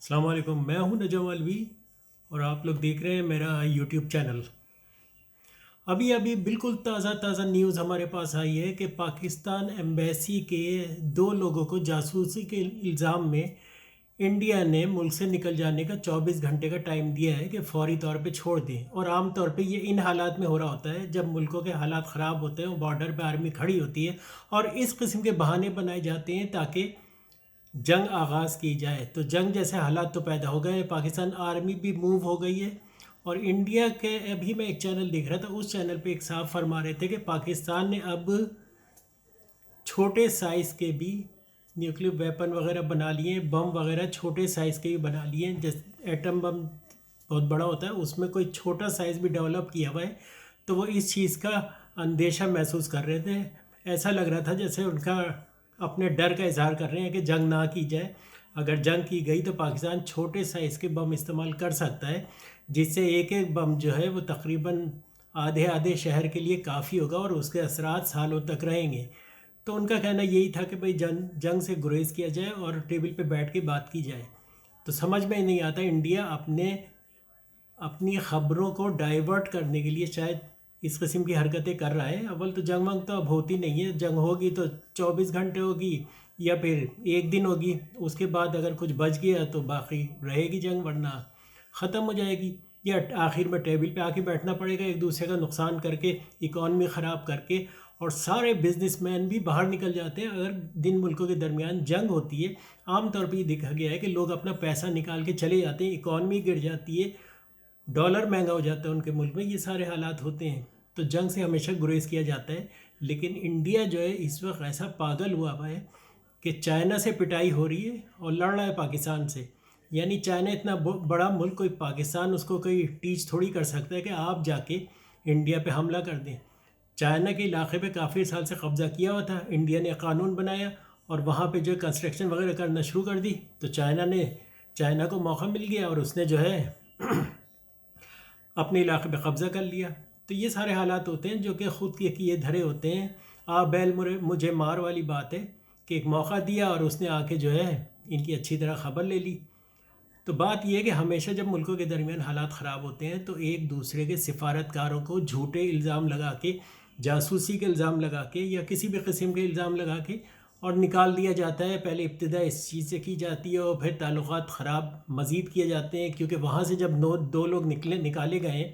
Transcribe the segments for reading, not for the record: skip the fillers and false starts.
السلام علیکم، میں ہوں نجم الوی اور آپ لوگ دیکھ رہے ہیں میرا یوٹیوب چینل۔ ابھی ابھی بالکل تازہ تازہ نیوز ہمارے پاس آئی ہے کہ پاکستان ایمبیسی کے دو لوگوں کو جاسوسی کے الزام میں انڈیا نے ملک سے نکل جانے کا 24 گھنٹے کا ٹائم دیا ہے کہ فوری طور پہ چھوڑ دیں۔ اور عام طور پہ یہ ان حالات میں ہو رہا ہوتا ہے جب ملکوں کے حالات خراب ہوتے ہیں، وہ بارڈر پہ آرمی کھڑی ہوتی ہے اور اس قسم کے بہانے بنائے جاتے ہیں تاکہ جنگ آغاز کی جائے۔ تو جنگ جیسے حالات تو پیدا ہو گئے، پاکستان آرمی بھی موو ہو گئی ہے۔ اور انڈیا کے ابھی میں ایک چینل دیکھ رہا تھا، اس چینل پہ ایک صاحب فرما رہے تھے کہ پاکستان نے اب چھوٹے سائز کے بھی نیوکلیر ویپن وغیرہ بنا لیے ہیں، بم وغیرہ چھوٹے سائز کے بھی بنا لیے ہیں۔ جیسے ایٹم بم بہت بڑا ہوتا ہے، اس میں کوئی چھوٹا سائز بھی ڈیولپ کیا ہوا ہے۔ تو وہ اس چیز کا اندیشہ محسوس کر رہے تھے، ایسا لگ رہا تھا جیسے ان کا اپنے ڈر کا اظہار کر رہے ہیں کہ جنگ نہ کی جائے۔ اگر جنگ کی گئی تو پاکستان چھوٹے سائز کے بم استعمال کر سکتا ہے، جس سے ایک ایک بم جو ہے وہ تقریباً آدھے آدھے شہر کے لیے کافی ہوگا اور اس کے اثرات سالوں تک رہیں گے۔ تو ان کا کہنا یہی تھا کہ بھئی جنگ سے گریز کیا جائے اور ٹیبل پہ بیٹھ کے بات کی جائے۔ تو سمجھ میں نہیں آتا انڈیا اپنی خبروں کو ڈائیورٹ کرنے کے لیے شاید اس قسم کی حرکتیں کر رہا ہے۔ اول تو جنگ ونگ تو اب ہوتی نہیں ہے، جنگ ہوگی تو 24 گھنٹے ہوگی یا پھر ایک دن ہوگی، اس کے بعد اگر کچھ بچ گیا تو باقی رہے گی جنگ، ورنہ ختم ہو جائے گی۔ یا آخر میں ٹیبل پہ آ کے بیٹھنا پڑے گا ایک دوسرے کا نقصان کر کے، اکانومی خراب کر کے، اور سارے بزنس مین بھی باہر نکل جاتے ہیں۔ اگر دن ملکوں کے درمیان جنگ ہوتی ہے، عام طور پہ یہ دیکھا گیا ہے کہ لوگ اپنا پیسہ نکال کے چلے جاتے ہیں، اکانومی گر جاتی ہے، ڈالر مہنگا ہو جاتا ہے ان کے ملک میں، یہ سارے حالات ہوتے ہیں۔ تو جنگ سے ہمیشہ گریز کیا جاتا ہے، لیکن انڈیا جو ہے اس وقت ایسا پاگل ہوا ہے کہ چائنا سے پٹائی ہو رہی ہے اور لڑ رہا ہے پاکستان سے۔ یعنی چائنا اتنا بڑا ملک، کوئی پاکستان اس کو کوئی ٹیچ تھوڑی کر سکتا ہے کہ آپ جا کے انڈیا پہ حملہ کر دیں۔ چائنا کے علاقے پہ کافی سال سے قبضہ کیا ہوا تھا، انڈیا نے قانون بنایا اور وہاں پہ جو کنسٹرکشن وغیرہ کرنا شروع کر دی، تو چائنا کو موقع مل گیا اور اس نے جو ہے اپنے علاقے پہ قبضہ کر لیا۔ تو یہ سارے حالات ہوتے ہیں جو کہ خود کے کیے دھرے ہوتے ہیں۔ بیل مجھے مار والی بات ہے کہ ایک موقع دیا اور اس نے آ کے جو ہے ان کی اچھی طرح خبر لے لی۔ تو بات یہ ہے کہ ہمیشہ جب ملکوں کے درمیان حالات خراب ہوتے ہیں تو ایک دوسرے کے سفارتکاروں کو جھوٹے الزام لگا کے، جاسوسی کے الزام لگا کے یا کسی بھی قسم کے الزام لگا کے اور نکال دیا جاتا ہے۔ پہلے ابتدا اس چیز سے کی جاتی ہے اور پھر تعلقات خراب مزید کیے جاتے ہیں، کیونکہ وہاں سے جب دو لوگ نکالے گئے ہیں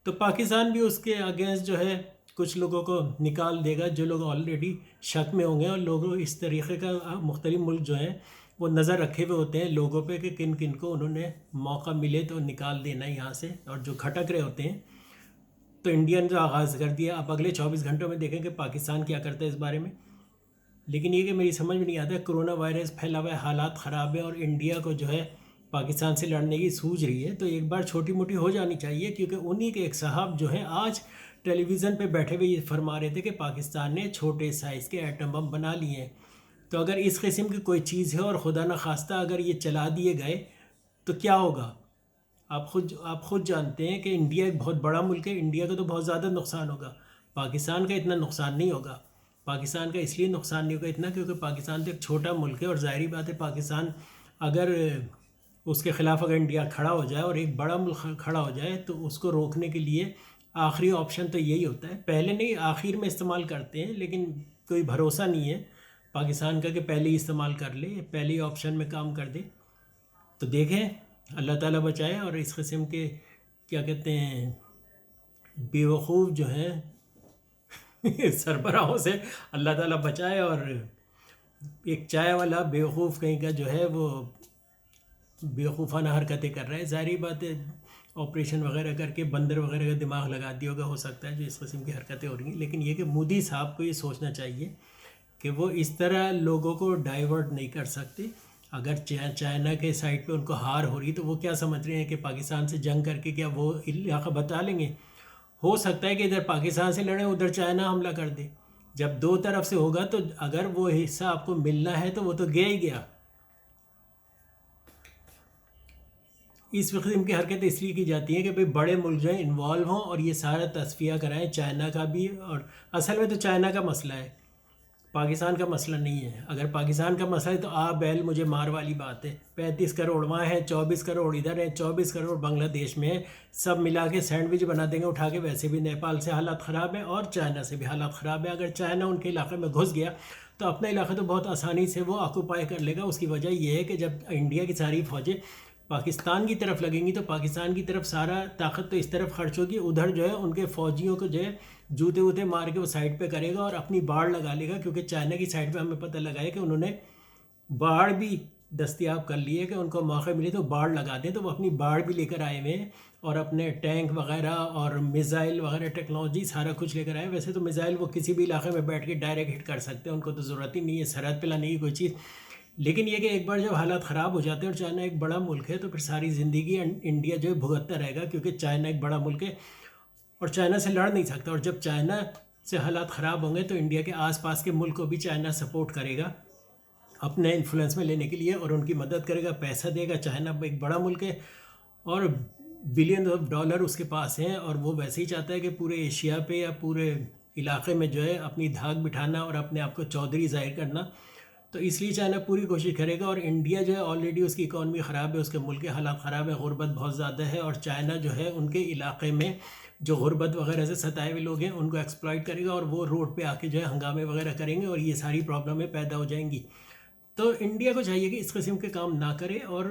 تو پاکستان بھی اس کے اگینسٹ جو ہے کچھ لوگوں کو نکال دے گا جو لوگ آلریڈی شک میں ہوں گے۔ اور لوگوں اس طریقے کا مختلف ملک جو ہیں وہ نظر رکھے ہوئے ہوتے ہیں لوگوں پہ کہ کن کن کو انہوں نے موقع ملے تو نکال دینا یہاں سے، اور جو کھٹک رہے ہوتے ہیں۔ تو انڈیا نے جو آغاز کر دیا، اب اگلے 24 گھنٹوں میں دیکھیں کہ پاکستان کیا کرتا ہے اس بارے میں۔ لیکن یہ کہ میری سمجھ میں نہیں آتا، کرونا وائرس پھیلا ہوا ہے، حالات خراب ہیں اور انڈیا کو جو ہے پاکستان سے لڑنے کی سوچ رہی ہے، تو ایک بار چھوٹی موٹی ہو جانی چاہیے۔ کیونکہ انہی کے ایک صاحب جو ہیں آج ٹیلی ویژن پہ بیٹھے ہوئے یہ فرما رہے تھے کہ پاکستان نے چھوٹے سائز کے ایٹم بم بنا لیے ہیں۔ تو اگر اس قسم کی کوئی چیز ہے اور خدا نخواستہ اگر یہ چلا دیے گئے تو کیا ہوگا؟ آپ خود جانتے ہیں کہ انڈیا ایک بہت بڑا ملک ہے، انڈیا کا تو بہت زیادہ نقصان ہوگا، پاکستان کا اتنا نقصان نہیں ہوگا۔ پاکستان کا اس لیے نقصان نہیں ہوگا اتنا کیونکہ پاکستان تو ایک چھوٹا ملک ہے، اور ظاہری بات ہے پاکستان اگر اس کے خلاف اگر انڈیا کھڑا ہو جائے اور ایک بڑا ملک کھڑا ہو جائے تو اس کو روکنے کے لیے آخری آپشن تو یہی ہوتا ہے، پہلے نہیں آخر میں استعمال کرتے ہیں، لیکن کوئی بھروسہ نہیں ہے پاکستان کا کہ پہلے ہی استعمال کر لے، پہلے ہی آپشن میں کام کر دے۔ تو دیکھیں اللہ تعالیٰ بچائے، اور اس قسم کے کیا کہتے ہیں بیوقوف جو ہیں سربراہوں سے اللہ تعالیٰ بچائے، اور ایک چائے والا بیوقوف کہیں کا جو ہے وہ بیوقوفانہ حرکتیں کر رہا ہے۔ ظاہری بات ہے آپریشن وغیرہ کر کے بندر وغیرہ کا دماغ لگا دیا ہوگا، ہو سکتا ہے جو اس قسم کی حرکتیں ہو رہی ہیں۔ لیکن یہ کہ مودی صاحب کو یہ سوچنا چاہیے کہ وہ اس طرح لوگوں کو ڈائیورٹ نہیں کر سکتے۔ اگر چائنا کے سائڈ پہ ان کو ہار ہو رہی تو وہ کیا سمجھ رہے ہیں کہ پاکستان سے جنگ کر کے کیا وہ علاقہ بتا لیں گے؟ ہو سکتا ہے کہ ادھر پاکستان سے لڑیں، ادھر چائنا حملہ کر دے۔ جب دو طرف سے ہوگا تو اگر وہ حصہ آپ کو ملنا ہے تو وہ تو گیا ہی گیا۔ اس قسم کی حرکتیں اس لیے کی جاتی ہیں کہ بھئی بڑے ملک جو ہیں انوالو ہوں اور یہ سارا تصفیہ کرائیں، چائنا کا بھی، اور اصل میں تو چائنا کا مسئلہ ہے، پاکستان کا مسئلہ نہیں ہے. اگر پاکستان کا مسئلہ ہے تو بیل مجھے مار والی بات ہے. 35 کروڑ وہاں ہیں, 24 کروڑ ادھر ہیں, 24 کروڑ بنگلہ دیش میں ہیں. سب ملا کے سینڈوچ بنا دیں گے اٹھا کے. ویسے بھی نیپال سے حالات خراب ہیں اور چائنا سے بھی حالات خراب ہیں. اگر چائنا ان کے علاقے میں گھس گیا تو اپنا علاقہ تو بہت آسانی سے وہ آکوپائی کر لے گا. اس کی وجہ یہ ہے کہ جب انڈیا کی ساری فوجیں پاکستان کی طرف لگیں گی تو پاکستان کی طرف سارا طاقت تو اس طرف خرچ ہوگی, ادھر جو ہے ان کے فوجیوں کو جو ہے جوتے ووتے مار کے وہ سائڈ پہ کرے گا اور اپنی باڑ لگا لے گا. کیونکہ چائنا کی سائڈ پہ ہمیں پتہ لگا ہے کہ انہوں نے باڑ بھی دستیاب کر لی ہے کہ ان کو موقع ملے تو باڑ لگا دیں. تو وہ اپنی باڑ بھی لے کر آئے ہوئے ہیں اور اپنے ٹینک وغیرہ اور میزائل وغیرہ ٹیکنالوجی سارا کچھ لے کر آئے. ویسے تو میزائل وہ کسی بھی علاقے میں بیٹھ کے ڈائریکٹ ہٹ کر سکتے ہیں, ان کو تو ضرورت ہی نہیں ہے سرحد پہ لانے کی کوئی چیز. لیکن یہ کہ ایک بار جب حالات خراب ہو جاتے ہیں اور چائنا ایک بڑا ملک ہے تو پھر ساری زندگی انڈیا جو ہے بھگتتا رہے گا, کیونکہ چائنا ایک بڑا ملک ہے اور چائنا سے لڑ نہیں سکتا. اور جب چائنا سے حالات خراب ہوں گے تو انڈیا کے آس پاس کے ملک کو بھی چائنا سپورٹ کرے گا اپنے انفلوئنس میں لینے کے لیے اور ان کی مدد کرے گا, پیسہ دے گا. چائنا ایک بڑا ملک ہے اور بلین آف ڈالر اس کے پاس ہیں اور وہ ویسے ہی چاہتا ہے کہ پورے ایشیا پہ یا پورے علاقے میں جو ہے اپنی دھاک بٹھانا اور اپنے آپ کو چودھری ظاہر کرنا. تو اس لیے چائنا پوری کوشش کرے گا. اور انڈیا جو ہے آلریڈی اس کی اکانومی خراب ہے, اس کے ملک کے حالات خراب ہے, غربت بہت زیادہ ہے. اور چائنا جو ہے ان کے علاقے میں جو غربت وغیرہ سے ستائے ہوئے لوگ ہیں ان کو ایکسپلائٹ کرے گا اور وہ روڈ پہ آ کے جو ہے ہنگامے وغیرہ کریں گے اور یہ ساری پرابلمیں پیدا ہو جائیں گی. تو انڈیا کو چاہیے کہ اس قسم کے کام نہ کرے. اور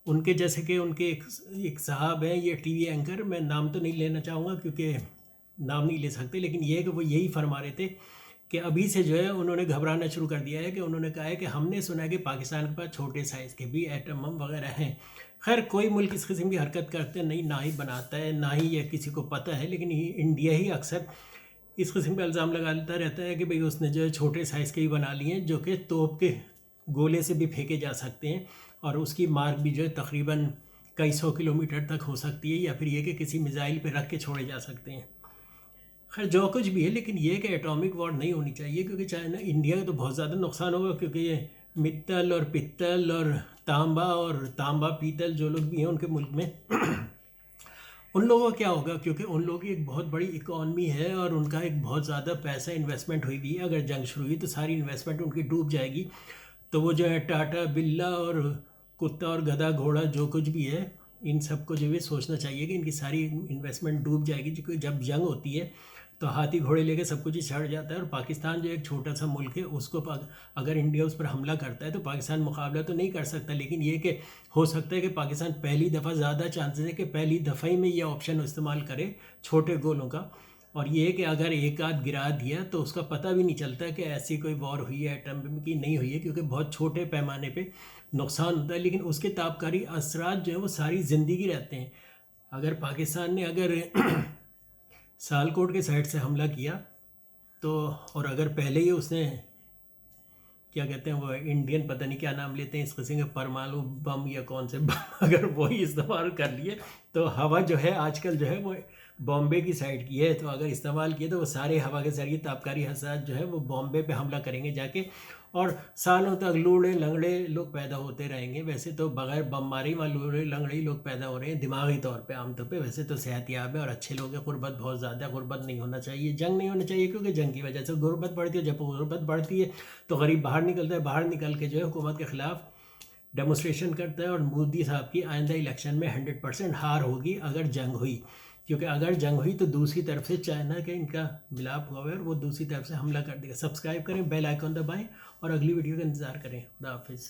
ان کے جیسے کہ ان کے ایک صاحب ہیں یہ ٹی وی اینکر, میں نام تو نہیں لینا چاہوں گا کیونکہ نام نہیں لے سکتے, لیکن یہ ہے کہ وہ یہی فرما رہے تھے کہ ابھی سے جو ہے انہوں نے گھبرانا شروع کر دیا ہے. کہ انہوں نے کہا ہے کہ ہم نے سنا ہے کہ پاکستان کے پاس چھوٹے سائز کے بھی ایٹم بم وغیرہ ہیں. خیر کوئی ملک اس قسم کی حرکت کرتے نہیں, نہ ہی بناتا ہے نہ ہی یہ کسی کو پتہ ہے, لیکن انڈیا ہی اکثر اس قسم کا الزام لگاتا رہتا ہے کہ بھئی اس نے جو ہے چھوٹے سائز کے ہی بنا لیے ہیں جو کہ توپ کے گولے سے بھی پھینکے جا سکتے ہیں اور اس کی مارک بھی جو ہے تقریباً کئی 100 کلومیٹر تک ہو سکتی ہے, یا پھر یہ کہ کسی میزائل پہ رکھ کے چھوڑے جا سکتے ہیں. خیر جو کچھ بھی ہے, لیکن یہ کہ ایٹامک وار نہیں ہونی چاہیے کیونکہ چائنا انڈیا کا تو بہت زیادہ نقصان ہوگا. کیونکہ یہ متل اور پتل اور تانبا پیتل جو لوگ بھی ہیں ان کے ملک میں ان لوگوں کا کیا ہوگا, کیونکہ ان لوگوں کی ایک بہت بڑی اکانومی ہے اور ان کا ایک بہت زیادہ پیسہ انویسٹمنٹ ہوئی بھی ہے. اگر جنگ شروع ہوئی تو ساری انویسٹمنٹ ان کی ڈوب جائے گی. تو وہ جو ہے ٹاٹا بلا اور کتا اور گدھا گھوڑا جو کچھ بھی ہے ان سب کو جو ہے سوچنا چاہیے کہ ان کی ساری انویسٹمنٹ ڈوب جائے گی. کیونکہ جب جنگ ہوتی ہے تو ہاتھی گھوڑے لے کے سب کچھ ہی چھڑ جاتا ہے. اور پاکستان جو ایک چھوٹا سا ملک ہے اس کو اگر انڈیا اس پر حملہ کرتا ہے تو پاکستان مقابلہ تو نہیں کر سکتا, لیکن یہ کہ ہو سکتا ہے کہ پاکستان پہلی دفعہ, زیادہ چانسز ہے کہ پہلی دفعہ ہی میں یہ آپشن استعمال کرے چھوٹے گولوں کا. اور یہ کہ اگر ایک آدھ گرا دیا تو اس کا پتہ بھی نہیں چلتا کہ ایسی کوئی وار ہوئی ہے ایٹم بم کی, نہیں ہوئی ہے کیونکہ بہت چھوٹے پیمانے پہ نقصان ہوتا ہے. لیکن اس کے تابکاری اثرات جو ہیں وہ ساری زندگی رہتے ہیں. اگر پاکستان نے اگر سیالکوٹ کے سائڈ سے حملہ کیا تو, اور اگر پہلے ہی اس نے کیا کہتے ہیں وہ انڈین پتہ نہیں کیا نام لیتے ہیں اس قسم کے پرمانو بم یا کون سے بم, اگر وہی استعمال کر لیے تو ہوا جو ہے آج کل جو ہے وہ بامبے کی سائڈ کی ہے, تو اگر استعمال کیے تو وہ سارے ہوا کے ذریعے تابکاری حساسات جو ہے وہ بامبے پہ حملہ کریں گے جا کے, اور سالوں تک لوڑے لنگڑے لوگ پیدا ہوتے رہیں گے. ویسے تو بغیر بم ماری وہاں لوڑے لنگڑے لوگ پیدا ہو رہے ہیں دماغی طور پہ عام طور پہ. ویسے تو صحت یاب ہے اور اچھے لوگ ہیں, غربت بہت زیادہ, غربت نہیں ہونا چاہیے, جنگ نہیں ہونا چاہیے کیونکہ جنگ کی وجہ سے غربت بڑھتی ہے. جب غربت بڑھتی ہے تو غریب باہر نکلتا ہے, باہر نکل کے جو ہے حکومت کے خلاف ڈیمونسٹریشن کرتا ہے. اور مودی صاحب کی آئندہ الیکشن میں 100% ہار ہوگی اگر جنگ ہوئی, کیونکہ اگر جنگ ہوئی تو دوسری طرف سے چائنا کے ان کا ملاپ ہوا ہے اور وہ دوسری طرف سے حملہ کر دے گا. سبسکرائب کریں, بیل آئیکن دبائیں اور اگلی ویڈیو کا انتظار کریں. خدا حافظ.